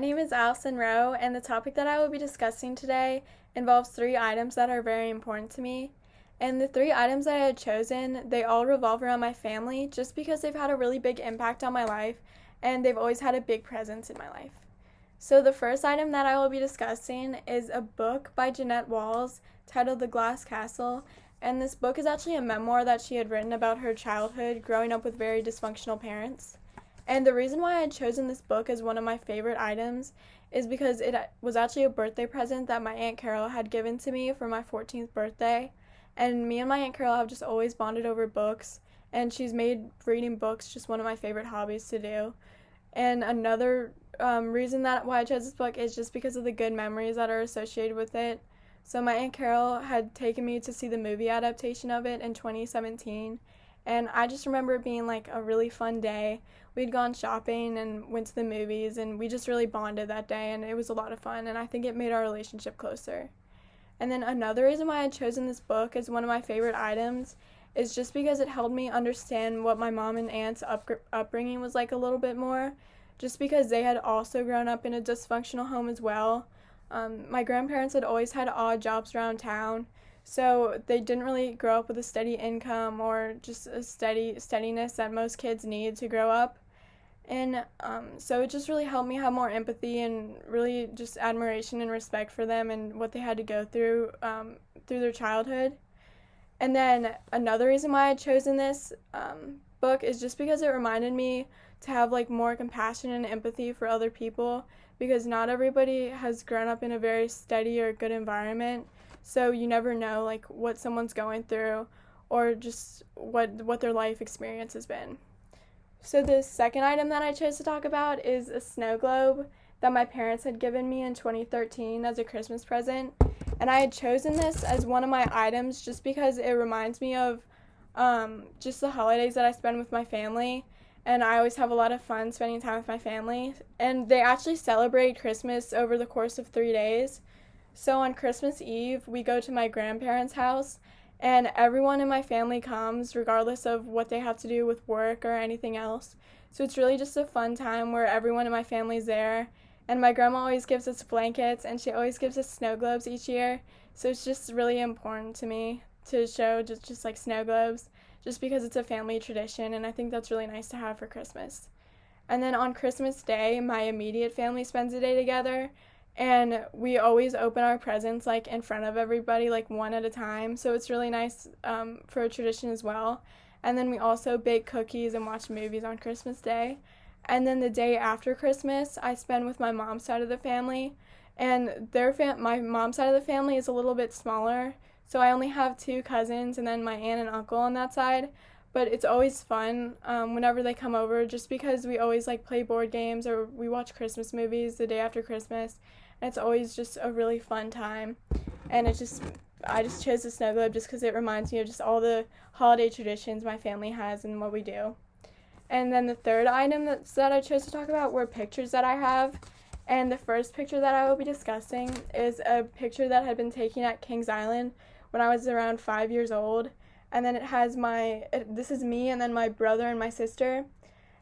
My name is Allison Rowe, and the topic that I will be discussing today involves three items that are very important to me. And the three items that I had chosen, they all revolve around my family just because they've had a really big impact on my life and they've always had a big presence in my life. So the first item that I will be discussing is a book by Jeanette Walls titled The Glass Castle. And this book is actually a memoir that she had written about her childhood growing up with very dysfunctional parents. And the reason why I had chosen this book as one of my favorite items is because it was actually a birthday present that my Aunt Carol had given to me for my 14th birthday. And me and my Aunt Carol have just always bonded over books, and she's made reading books just one of my favorite hobbies to do. And another reason that why I chose this book is just because of the good memories that are associated with it. So my Aunt Carol had taken me to see the movie adaptation of it in 2017, and I just remember it being like a really fun day. We'd gone shopping and went to the movies, and we just really bonded that day, and it was a lot of fun, and I think it made our relationship closer. And then another reason why I had chosen this book as one of my favorite items is just because it helped me understand what my mom and aunt's upbringing was like a little bit more, just because they had also grown up in a dysfunctional home as well. My grandparents had always had odd jobs around town, so they didn't really grow up with a steady income or just a steadiness that most kids need to grow up. And so it just really helped me have more empathy and really just admiration and respect for them and what they had to go through their childhood. And then another reason why I had chosen this book is just because it reminded me to have like more compassion and empathy for other people, because not everybody has grown up in a very steady or good environment. So you never know like what someone's going through or just what their life experience has been. So the second item that I chose to talk about is a snow globe that my parents had given me in 2013 as a Christmas present. And I had chosen this as one of my items just because it reminds me of just the holidays that I spend with my family. And I always have a lot of fun spending time with my family. And they actually celebrate Christmas over the course of 3 days. So on Christmas Eve, we go to my grandparents' house, and everyone in my family comes regardless of what they have to do with work or anything else. So it's really just a fun time where everyone in my family's there. And my grandma always gives us blankets, and she always gives us snow globes each year. So it's just really important to me to show just like snow globes, just because it's a family tradition, and I think that's really nice to have for Christmas. And then on Christmas Day, my immediate family spends the day together, and we always open our presents like in front of everybody, like one at a time. So it's really nice for a tradition as well. And then we also bake cookies and watch movies on Christmas Day. And then the day after Christmas, I spend with my mom's side of the family, and my mom's side of the family is a little bit smaller. So I only have two cousins and then my aunt and uncle on that side. But it's always fun whenever they come over, just because we always like play board games or we watch Christmas movies the day after Christmas. And it's always just a really fun time. And I just chose the snow globe just because it reminds me of just all the holiday traditions my family has and what we do. And then the third item that I chose to talk about were pictures that I have. And the first picture that I will be discussing is a picture that had been taken at Kings Island when I was around 5 years old. And then it has this is me and then my brother and my sister.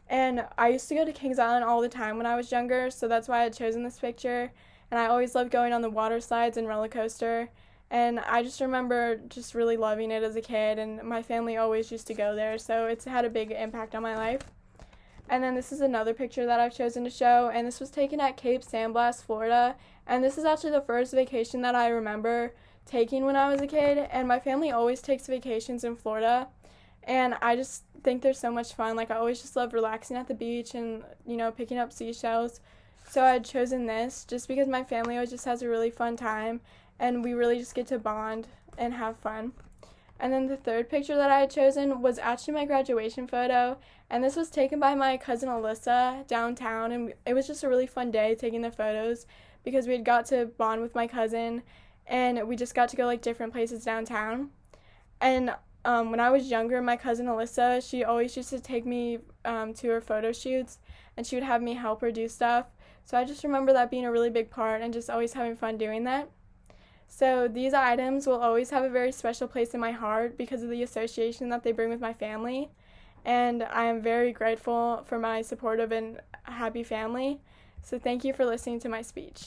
And I used to go to Kings Island all the time when I was younger, so that's why I had chosen this picture. And I always loved going on the water slides and roller coaster. And I just remember just really loving it as a kid, and my family always used to go there, so it's had a big impact on my life. And then this is another picture that I've chosen to show, and this was taken at Cape San Blas, Florida. And this is actually the first vacation that I remember taking when I was a kid, and my family always takes vacations in Florida. And I just think they're so much fun. Like, I always just love relaxing at the beach and, picking up seashells. So I had chosen this just because my family always just has a really fun time, and we really just get to bond and have fun. And then the third picture that I had chosen was actually my graduation photo, and this was taken by my cousin Alyssa downtown, and it was just a really fun day taking the photos because we had got to bond with my cousin, and we just got to go like different places downtown. And when I was younger, my cousin Alyssa, she always used to take me to her photo shoots, and she would have me help her do stuff. So I just remember that being a really big part and just always having fun doing that. So these items will always have a very special place in my heart because of the association that they bring with my family. And I am very grateful for my supportive and happy family. So thank you for listening to my speech.